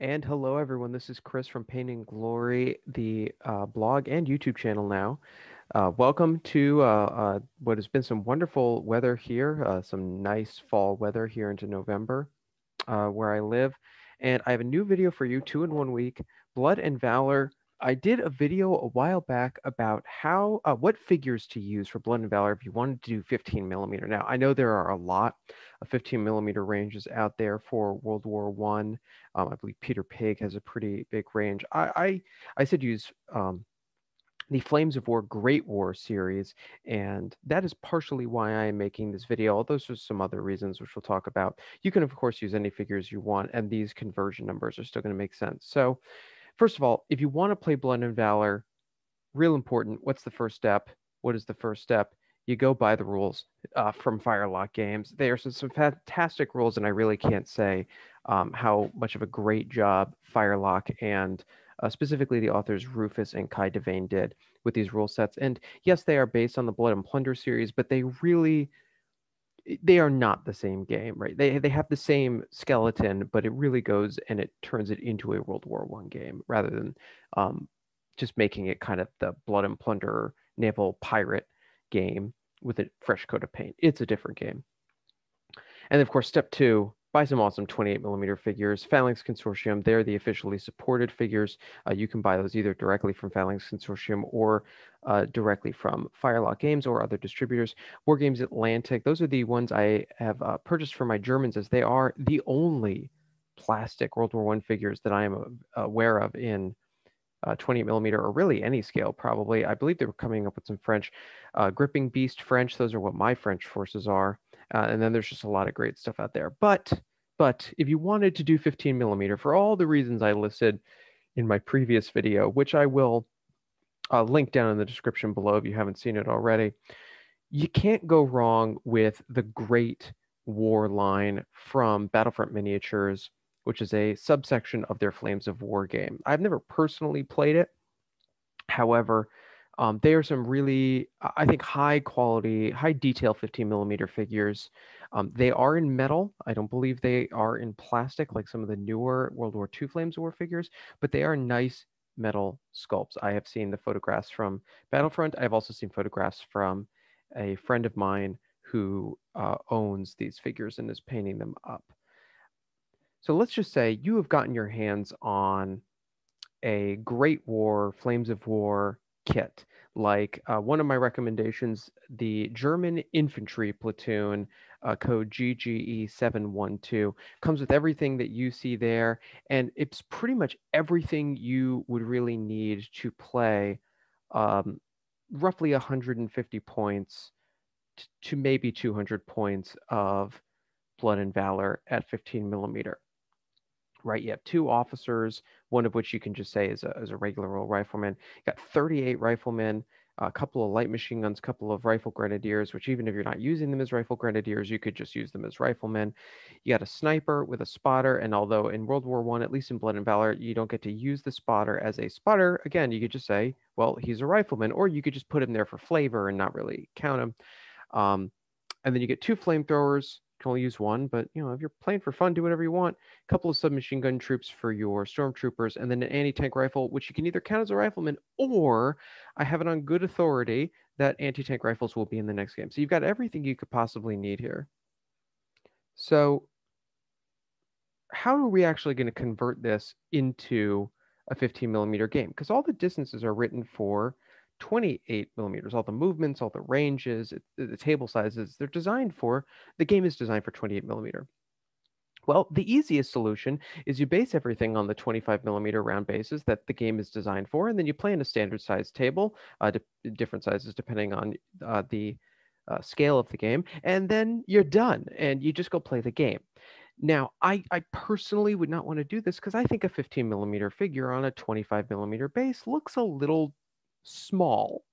And hello, everyone. This is Chris from Pain and Glory, the blog and YouTube channel now. Welcome to what has been some wonderful weather here, some nice fall weather here into November, where I live. And I have a new video for you, 2 in 1 week, Blood and Valor. I did a video a while back about what figures to use for Blood and Valor if you wanted to do 15 millimeter. Now, I know there are a lot of 15 millimeter ranges out there for World War One. I believe Peter Pig has a pretty big range. I said use the Flames of War Great War series, and that is partially why I am making this video, although there's some other reasons which we'll talk about. You can, of course, use any figures you want, and these conversion numbers are still going to make sense. So, first of all, if you want to play Blood and Valor, real important, what's the first step? What is the first step? You go buy the rules from Firelock Games. They are some fantastic rules, and I really can't say how much of a great job Firelock and specifically the authors Rufus and Kai Devane did with these rule sets. And yes, they are based on the Blood and Plunder series, but they are not the same game, right? They have the same skeleton, but it really goes and it turns it into a World War One game rather than um, just making it kind of the Blood and Plunder naval pirate game with a fresh coat of paint. It's a different game. And of course, step two, buy some awesome 28 millimeter figures. Phalanx Consortium, they're the officially supported figures. You can buy those either directly from Phalanx Consortium or directly from Firelock Games or other distributors. War Games Atlantic, those are the ones I have purchased for my Germans, as they are the only plastic World War One figures that I am aware of in 28 millimeter, or really any scale, probably. I believe they were coming up with some French. Gripping Beast French, those are what my French forces are. And then there's just a lot of great stuff out there. But if you wanted to do 15 millimeter, for all the reasons I listed in my previous video, which I will link down in the description below if you haven't seen it already, you can't go wrong with the Great War line from Battlefront Miniatures, which is a subsection of their Flames of War game. I've never personally played it. However, they are some really, I think, high quality, high detail 15 millimeter figures. They are in metal. I don't believe they are in plastic like some of the newer World War II Flames of War figures, but they are nice metal sculpts. I have seen the photographs from Battlefront. I've also seen photographs from a friend of mine who owns these figures and is painting them up. So let's just say you have gotten your hands on a Great War, Flames of War kit. Like one of my recommendations, the German infantry platoon, code GGE712, comes with everything that you see there. And it's pretty much everything you would really need to play um, roughly 150 points to maybe 200 points of Blood and Valor at 15 millimeter. Right, you have two officers, one of which you can just say is a regular old rifleman. You got 38 riflemen, a couple of light machine guns, a couple of rifle grenadiers, which even if you're not using them as rifle grenadiers, you could just use them as riflemen. You got a sniper with a spotter, and although in World War One, at least in Blood and Valor, you don't get to use the spotter as a spotter, again, you could just say, well, he's a rifleman, or you could just put him there for flavor and not really count him. And then you get two flamethrowers. You can only use one, but if you're playing for fun, do whatever you want. A couple of submachine gun troops for your stormtroopers, and then an anti-tank rifle, which you can either count as a rifleman, or I have it on good authority that anti-tank rifles will be in the next game. So you've got everything you could possibly need here. So how are we actually going to convert this into a 15 millimeter game? Because all the distances are written for 28 millimeters. All the movements, all the ranges, the table sizes, the game is designed for 28 millimeter. Well, the easiest solution is you base everything on the 25 millimeter round bases that the game is designed for, and then you play in a standard size table, different sizes depending on the scale of the game, and then you're done, and you just go play the game. Now, I personally would not want to do this because I think a 15 millimeter figure on a 25 millimeter base looks a little small.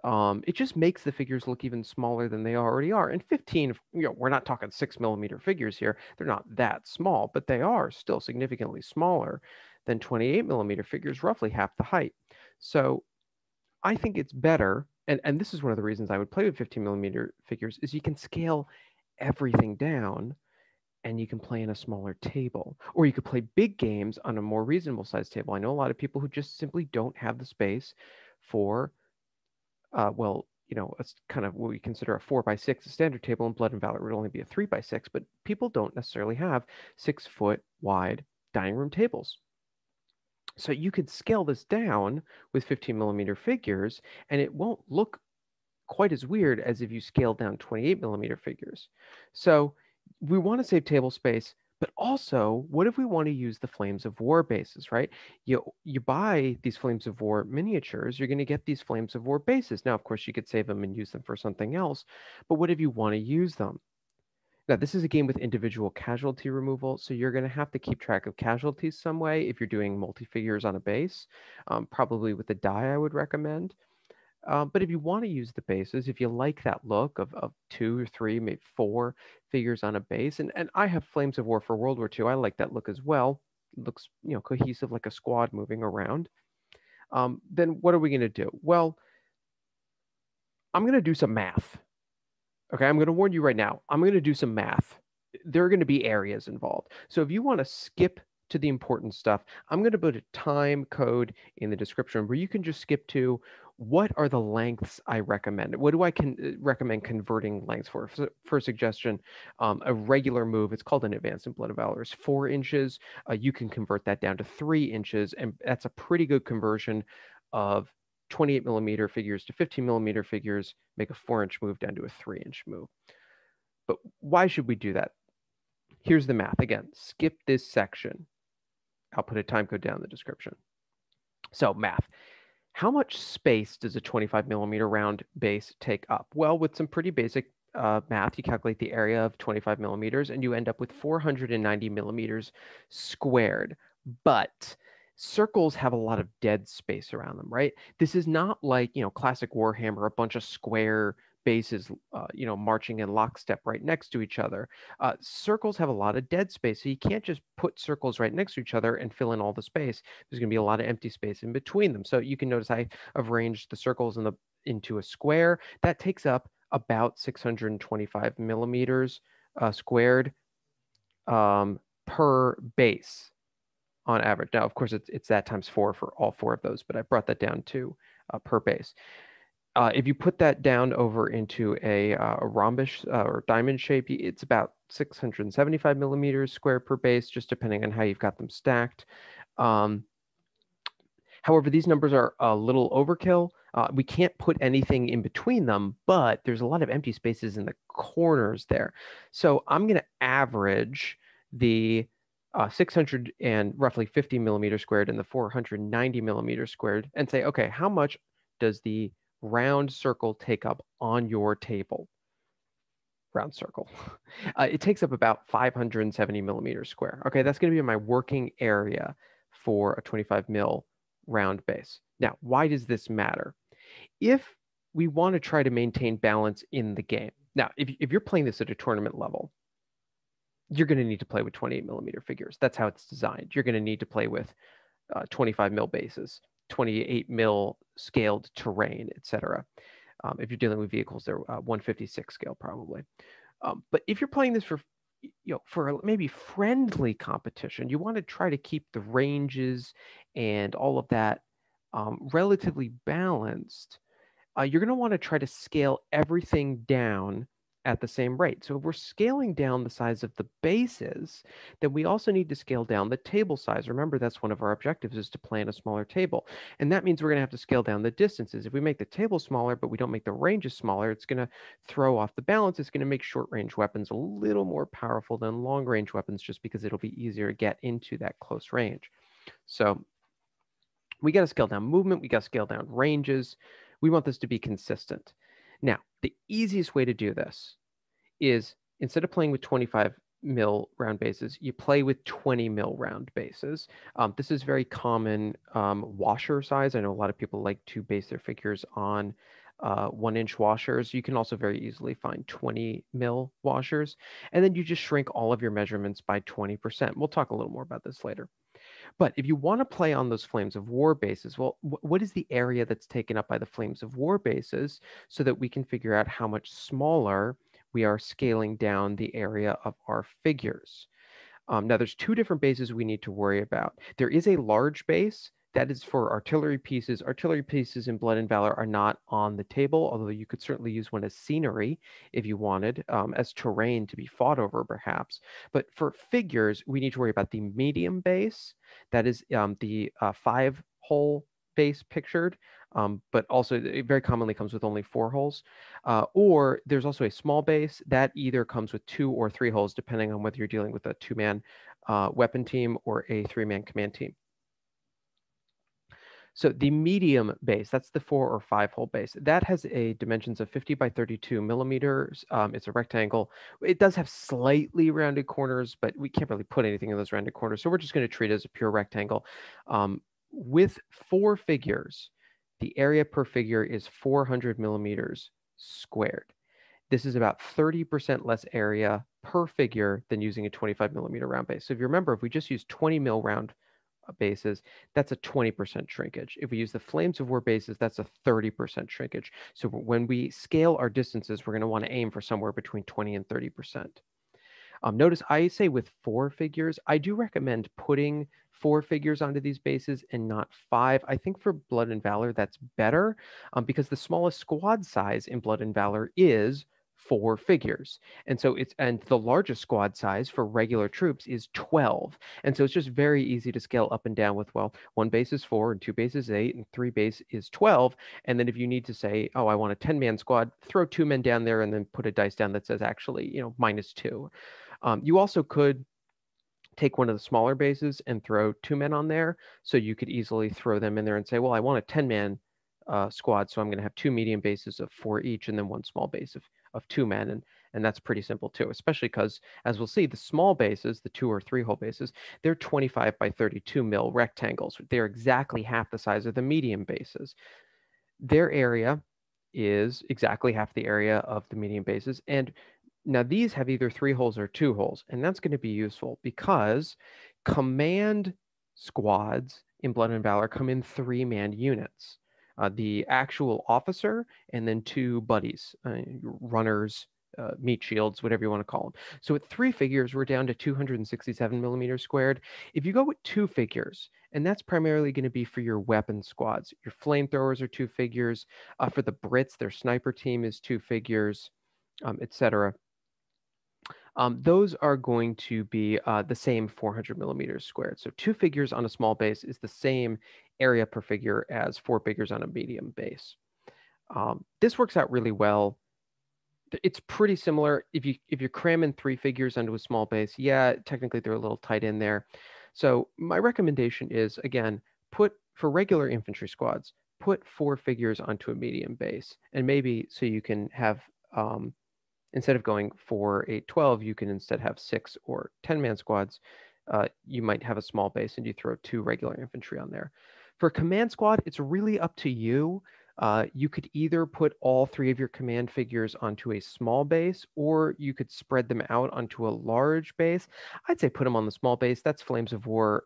It just makes the figures look even smaller than they already are. And 15, we're not talking 6 millimeter figures here. They're not that small, but they are still significantly smaller than 28 millimeter figures, roughly half the height. So I think it's better, and this is one of the reasons I would play with 15 millimeter figures, is you can scale everything down and you can play in a smaller table. Or you could play big games on a more reasonable sized table. I know a lot of people who just simply don't have the space for, well, it's kind of what we consider a 4x6. A standard table in Blood and Valor would only be a 3x6, but people don't necessarily have 6-foot wide dining room tables. So you could scale this down with 15mm figures, and it won't look quite as weird as if you scale down 28mm figures. So we want to save table space, but also, what if we want to use the Flames of War bases, right? You buy these Flames of War miniatures, you're going to get these Flames of War bases. Now, of course, you could save them and use them for something else, but what if you want to use them? Now, this is a game with individual casualty removal, so you're going to have to keep track of casualties some way if you're doing multi-figures on a base, probably with a die I would recommend. But if you want to use the bases, if you like that look of 2 or 3, maybe 4 figures on a base, and I have Flames of War for World War II, I like that look as well. It looks, cohesive like a squad moving around. Then what are we going to do? Well, I'm going to do some math. Okay, I'm going to warn you right now. I'm going to do some math. There are going to be areas involved. So if you want to skip to the important stuff, I'm going to put a time code in the description where you can just skip to what are the lengths I recommend. What do I recommend converting lengths for? For suggestion, a regular move, it's called an advanced in Blood and Valor, is 4 inches. You can convert that down to 3 inches, and that's a pretty good conversion of 28mm figures to 15mm figures, make a 4-inch move down to a 3-inch move. But why should we do that? Here's the math. Again, skip this section. I'll put a time code down in the description. So math. How much space does a 25mm round base take up? Well, with some pretty basic math, you calculate the area of 25mm and you end up with 490mm squared. But circles have a lot of dead space around them, right? This is not like, classic Warhammer, a bunch of square bases, marching in lockstep right next to each other. Circles have a lot of dead space, so you can't just put circles right next to each other and fill in all the space. There's going to be a lot of empty space in between them. So you can notice I've arranged the circles into a square. That takes up about 625mm squared per base on average. Now, of course, it's that times 4 for all 4 of those, but I brought that down to per base. If you put that down over into a rhombus or diamond shape, it's about 675mm square per base, just depending on how you've got them stacked. However, these numbers are a little overkill. We can't put anything in between them, but there's a lot of empty spaces in the corners there. So I'm going to average the 600 and roughly 50mm squared and the 490mm squared and say, okay, how much does the round circle take up on your table? Round circle. It takes up about 570mm square. Okay, that's going to be my working area for a 25mm round base. Now, why does this matter? If we want to try to maintain balance in the game, now, if you're playing this at a tournament level, you're going to need to play with 28mm figures. That's how it's designed. You're going to need to play with 25mm bases, 28mm scaled terrain, etc. If you're dealing with vehicles, they're 156 scale probably. But if you're playing this for maybe friendly competition, you want to try to keep the ranges and all of that relatively balanced. You're going to want to try to scale everything down at the same rate. So if we're scaling down the size of the bases, then we also need to scale down the table size. Remember, that's one of our objectives, is to play in a smaller table. And that means we're going to have to scale down the distances. If we make the table smaller, but we don't make the ranges smaller, it's going to throw off the balance. It's going to make short-range weapons a little more powerful than long-range weapons, just because it'll be easier to get into that close range. So we got to scale down movement. We got to scale down ranges. We want this to be consistent. Now, the easiest way to do this is, instead of playing with 25mm round bases, you play with 20mm round bases. This is very common washer size. I know a lot of people like to base their figures on 1-inch washers. You can also very easily find 20mm washers. And then you just shrink all of your measurements by 20%. We'll talk a little more about this later. But if you want to play on those Flames of War bases, well, what is the area that's taken up by the Flames of War bases, so that we can figure out how much smaller we are scaling down the area of our figures. Now, there's two different bases we need to worry about. There is a large base that is for artillery pieces. Artillery pieces in Blood and Valor are not on the table, although you could certainly use one as scenery if you wanted, as terrain to be fought over, perhaps. But for figures, we need to worry about the medium base. That is the 5-hole base pictured, but also it very commonly comes with only 4 holes. Or there's also a small base that either comes with 2 or 3 holes, depending on whether you're dealing with a 2-man weapon team or a 3-man command team. So the medium base, that's the 4 or 5-hole base. That has a dimensions of 50 by 32 millimeters. It's a rectangle. It does have slightly rounded corners, but we can't really put anything in those rounded corners. So we're just going to treat it as a pure rectangle. With 4 figures, the area per figure is 400 millimeters squared. This is about 30% less area per figure than using a 25 millimeter round base. So if you remember, if we just use 20 mil round bases, that's a 20% shrinkage. If we use the Flames of War bases, that's a 30% shrinkage. So when we scale our distances, we're going to want to aim for somewhere between 20 and 30%. Notice I say with 4 figures, I do recommend putting 4 figures onto these bases and not 5. I think for Blood and Valor, that's better because the smallest squad size in Blood and Valor is 4 figures. And so and the largest squad size for regular troops is 12. And so it's just very easy to scale up and down with, well, 1 base is 4 and 2 base is 8 and 3 base is 12. And then if you need to say, oh, I want a 10-man squad, throw 2 men down there and then put a dice down that says actually, -2. You also could take one of the smaller bases and throw 2 men on there. So you could easily throw them in there and say, well, I want a 10-man squad. So I'm going to have 2 medium bases of 4 each and then 1 small base of 2 men. And that's pretty simple too, especially because, as we'll see, the small bases, the 2 or 3-hole bases, they're 25 by 32 mil rectangles. They're exactly half the size of the medium bases. Their area is exactly half the area of the medium bases. And now these have either 3 holes or 2 holes, and that's going to be useful because command squads in Blood and Valor come in 3-man units. The actual officer and then 2 buddies, runners, meat shields, whatever you want to call them. So at 3 figures, we're down to 267 millimeters squared. If you go with 2 figures, and that's primarily going to be for your weapon squads, your flamethrowers are 2 figures. For the Brits, their sniper team is 2 figures, etc. Those are going to be the same 400 millimeters squared. So 2 figures on a small base is the same area per figure as 4 figures on a medium base. This works out really well. It's pretty similar. If you're cramming 3 figures onto a small base, yeah, technically they're a little tight in there. So my recommendation is, again, for regular infantry squads, put 4 figures onto a medium base. And maybe so you can have instead of going for 8, 12, you can instead have 6 or 10-man squads. You might have a small base and you throw 2 regular infantry on there. For a command squad, it's really up to you. You could either put all 3 of your command figures onto a small base, or you could spread them out onto a large base. I'd say put them on the small base. That's Flames of War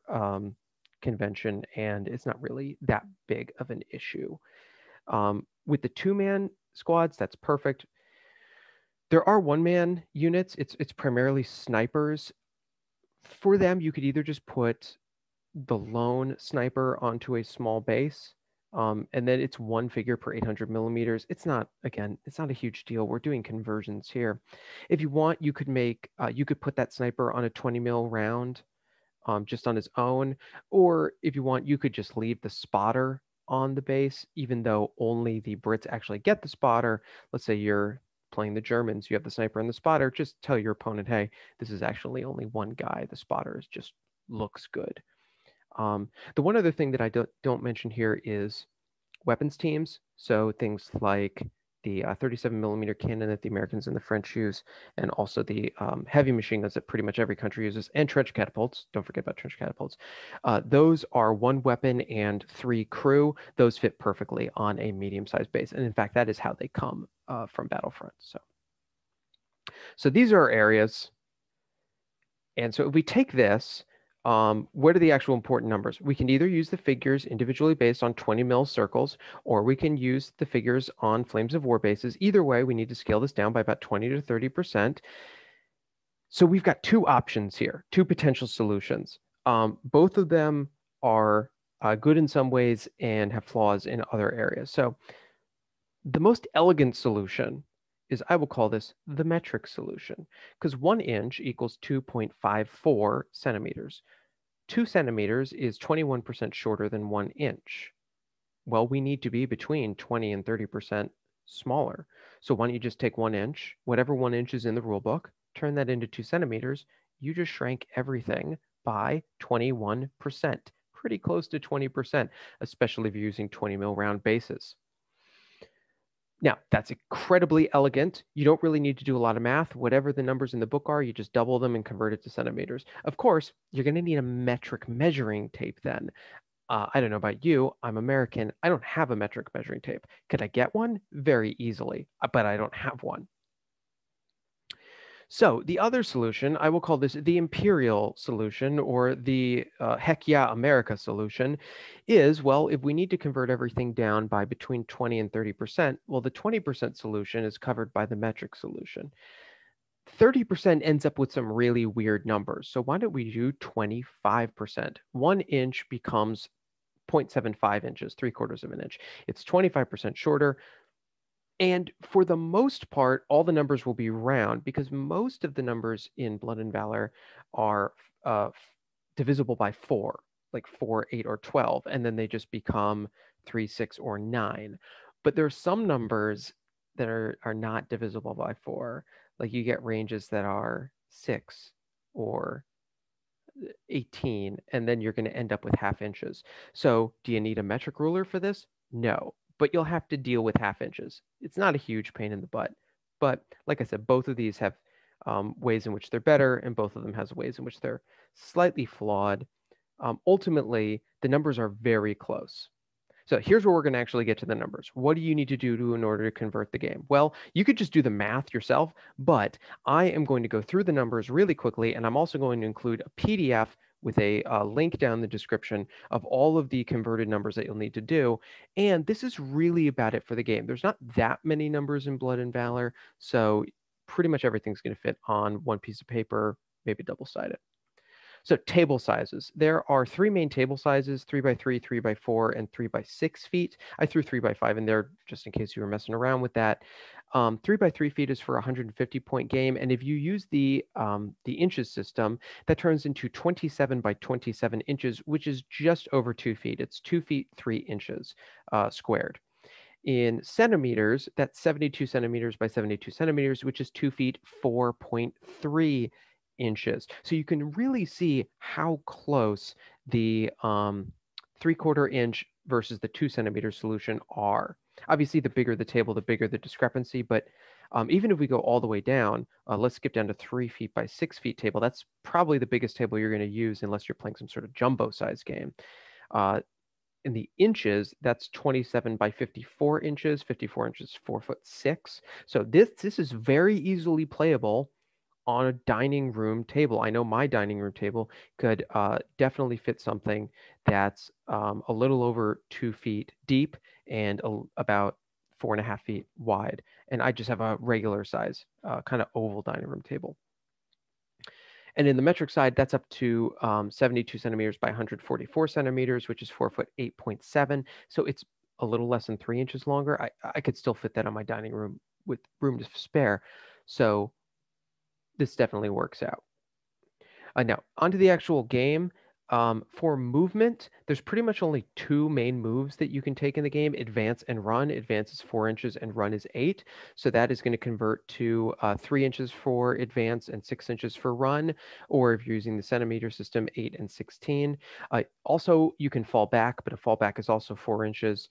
convention, and it's not really that big of an issue. With the 2-man squads, that's perfect. There are 1-man units. It's primarily snipers. For them, you could either just put the lone sniper onto a small base, and then it's 1 figure per 800 millimeters. It's not a huge deal. We're doing conversions here. If you want, you could put that sniper on a 20 mil round, just on his own, or if you want, you could just leave the spotter on the base, even though only the Brits actually get the spotter. Let's say you're playing the Germans, you have the sniper and the spotter, just tell your opponent, hey, this is actually only 1 guy. The spotter just looks good. The one other thing that I don't mention here is weapons teams. So things like the 37 millimeter cannon that the Americans and the French use, and also the heavy machine guns that pretty much every country uses, and trench catapults. Don't forget about trench catapults. Those are 1 weapon and 3 crew. Those fit perfectly on a medium-sized base. And in fact, that is how they come from Battlefront. So these are our areas. And so if we take this, What are the actual important numbers? We can either use the figures individually based on 20 mil circles, or we can use the figures on Flames of War bases. Either way, we need to scale this down by about 20 to 30%. So we've got two options here, two potential solutions. Both of them are good in some ways and have flaws in other areas. So the most elegant solution is, I will call this the metric solution, because 1 inch equals 2.54 centimeters. 2 centimeters is 21% shorter than 1 inch. Well, we need to be between 20 and 30% smaller. So why don't you just take 1 inch, whatever 1 inch is in the rule book, turn that into 2 centimeters. You just shrank everything by 21%, pretty close to 20%, especially if you're using 20 mil round bases. Now, that's incredibly elegant. You don't really need to do a lot of math. Whatever the numbers in the book are, you just double them and convert it to centimeters. Of course, you're going to need a metric measuring tape then. I don't know about you. I'm American. I don't have a metric measuring tape. Could I get one? Very easily, but I don't have one. So the other solution, I will call this the imperial solution, or the heck yeah America solution, is, well, if we need to convert everything down by between 20 and 30%, well, the 20% solution is covered by the metric solution. 30% ends up with some really weird numbers. So why don't we do 25%? 1 inch becomes 0.75 inches, 3/4 of an inch. It's 25% shorter. And for the most part, all the numbers will be round, because most of the numbers in Blood and Valor are divisible by 4, like 4, 8, or 12, and then they just become 3, 6, or 9. But there are some numbers that are not divisible by 4. Like you get ranges that are 6 or 18, and then you're going to end up with half inches. So do you need a metric ruler for this? No, but you'll have to deal with half inches. It's not a huge pain in the butt. But like I said, both of these have ways in which they're better, and both of them has ways in which they're slightly flawed. Ultimately, the numbers are very close. So here's where we're going to actually get to the numbers. What do you need to do in order to convert the game? Well, you could just do the math yourself, but I am going to go through the numbers really quickly, and I'm also going to include a PDF with a link down in the description of all of the converted numbers that you'll need to do. And this is really about it for the game. There's not that many numbers in Blood and Valor, so pretty much everything's going to fit on one piece of paper, maybe double-sided. So table sizes. There are 3 main table sizes: 3x3, 3x4, and 3x6 feet. I threw 3x5 in there just in case you were messing around with that. 3x3 feet is for a 150-point game, and if you use the inches system, that turns into 27 by 27 inches, which is just over 2 feet. It's 2 feet 3 inches squared. In centimeters, that's 72 centimeters by 72 centimeters, which is 2 feet 4.3 inches. So you can really see how close the 3/4 inch versus the 2 centimeter solution are. Obviously, the bigger the table, the bigger the discrepancy. But even if we go all the way down, let's skip down to 3 feet by 6 feet table. That's probably the biggest table you're going to use unless you're playing some sort of jumbo size game. In the inches, that's 27 by 54 inches. 54 inches, 4'6". So this is very easily playable on a dining room table. I know my dining room table could definitely fit something that's a little over 2 feet deep and about 4.5 feet wide. And I just have a regular size, kind of oval dining room table. And in the metric side, that's up to 72 centimeters by 144 centimeters, which is 4'8.7". So it's a little less than 3 inches longer. I could still fit that on my dining room with room to spare. So this definitely works out. Now, onto the actual game. For movement, there's pretty much only 2 main moves that you can take in the game: advance and run. Advance is 4 inches and run is 8. So that is going to convert to 3 inches for advance and 6 inches for run, or if you're using the centimeter system, 8 and 16. Also, you can fall back, but a fallback is also 4 inches.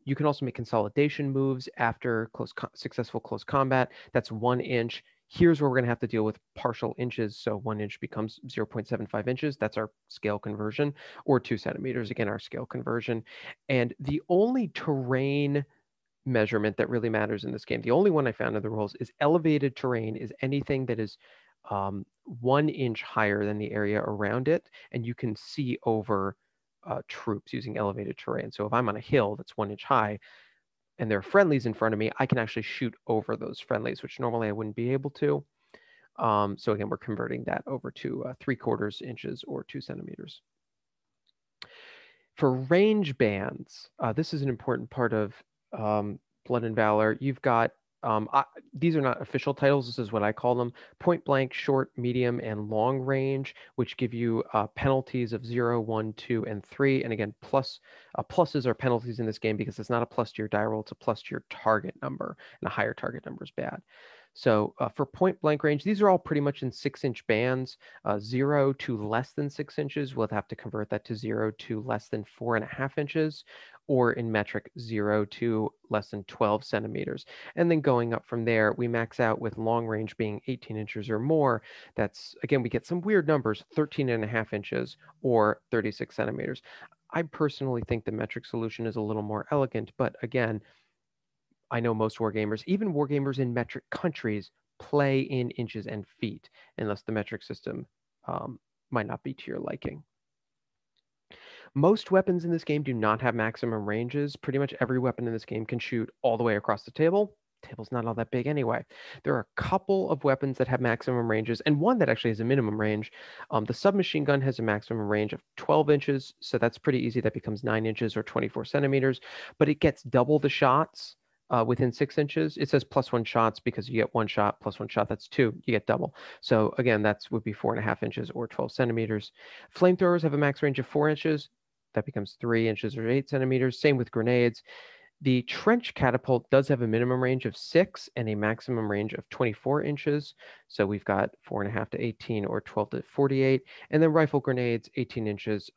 You can also make consolidation moves after successful close combat. That's 1 inch. Here's where we're going to have to deal with partial inches. So 1 inch becomes 0.75 inches. That's our scale conversion, or 2 centimeters, again, our scale conversion. And the only terrain measurement that really matters in this game, the only one I found in the rules, is elevated terrain is anything that is 1 inch higher than the area around it, and you can see over troops using elevated terrain. So if I'm on a hill that's 1 inch high and there are friendlies in front of me, I can actually shoot over those friendlies, which normally I wouldn't be able to. So again, we're converting that over to 3/4 inches or 2 centimeters. For range bands, this is an important part of Blood and Valor. You've got, these are not official titles, this is what I call them: point blank, short, medium, and long range, which give you penalties of 0, 1, 2, and 3. And again, pluses are penalties in this game because it's not a plus to your die roll, it's a plus to your target number, and a higher target number is bad. So for point blank range, these are all pretty much in 6-inch bands. 0 to less than 6 inches, we'll have to convert that to 0 to less than 4.5 inches, or in metric, 0 to less than 12 centimeters. And then going up from there, we max out with long range being 18 inches or more. That's, again, we get some weird numbers: 13.5 inches or 36 centimeters. I personally think the metric solution is a little more elegant, but again, I know most wargamers, even wargamers in metric countries, play in inches and feet, unless the metric system might not be to your liking. Most weapons in this game do not have maximum ranges. Pretty much every weapon in this game can shoot all the way across the table. Table's not all that big anyway. There are a couple of weapons that have maximum ranges, and one that actually has a minimum range. The submachine gun has a maximum range of 12 inches, so that's pretty easy. That becomes 9 inches or 24 centimeters, but it gets double the shots within 6 inches. It says +1 shots because you get 1 shot +1 shot. That's 2. You get double. So again, that's would be 4.5 inches or 12 centimeters. Flamethrowers have a max range of 4 inches. That becomes 3 inches or 8 centimeters. Same with grenades. The trench catapult does have a minimum range of 6 and a maximum range of 24 inches. So we've got 4.5 to 18 or 12 to 48. And then rifle grenades, 18 inches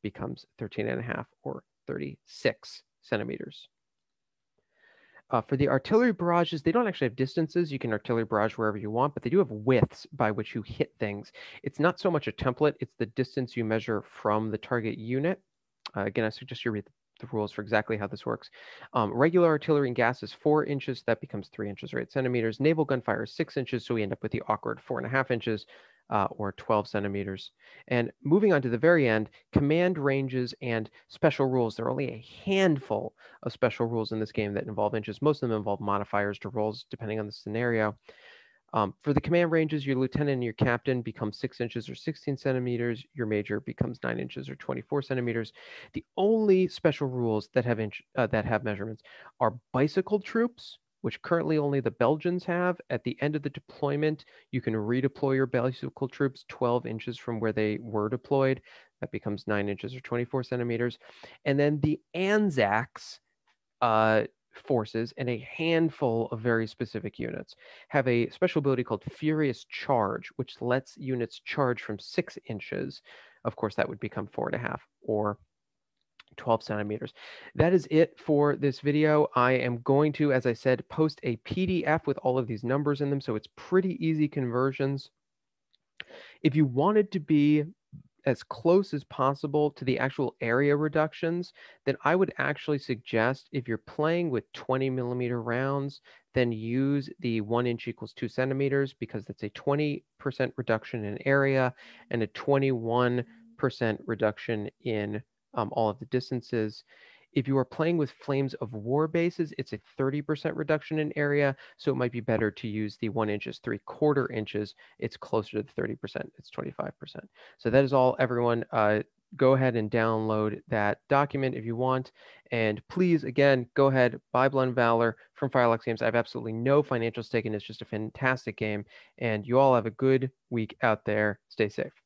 becomes 13.5 or 36 centimeters. For the artillery barrages, they don't actually have distances. You can artillery barrage wherever you want, but they do have widths by which you hit things. It's not so much a template, it's the distance you measure from the target unit. Again, I suggest you read the rules for exactly how this works. Regular artillery and gas is 4 inches. That becomes 3 inches or 8 centimeters. Naval gunfire is 6 inches, so we end up with the awkward 4.5 inches or 12 centimeters. And moving on to the very end, command ranges and special rules. There are only a handful of special rules in this game that involve inches. Most of them involve modifiers to rolls, depending on the scenario. For the command ranges, your lieutenant and your captain become 6 inches or 16 centimeters. Your major becomes 9 inches or 24 centimeters. The only special rules that have measurements are bicycle troops, which currently only the Belgians have. At the end of the deployment, you can redeploy your bicycle troops 12 inches from where they were deployed. That becomes 9 inches or 24 centimeters. And then the Anzacs, forces and a handful of very specific units have a special ability called Furious Charge, which lets units charge from 6 inches. Of course, that would become 4.5 or 12 centimeters. That is it for this video. I am going to, as I said, post a PDF with all of these numbers in them, so it's pretty easy conversions. If you wanted to be as close as possible to the actual area reductions, then I would actually suggest, if you're playing with 20 millimeter rounds, then use the 1 inch equals 2 centimeters, because that's a 20% reduction in area and a 21% reduction in all of the distances. If you are playing with Flames of War bases, it's a 30% reduction in area, so it might be better to use the 1 inches 3/4 inches. It's closer to the 30%. It's 25%. So that is all, everyone. Go ahead and download that document if you want. And please, again, go ahead, buy Blood and Valor from Firelux Games. I have absolutely no financial stake in it. It's just a fantastic game. And you all have a good week out there. Stay safe.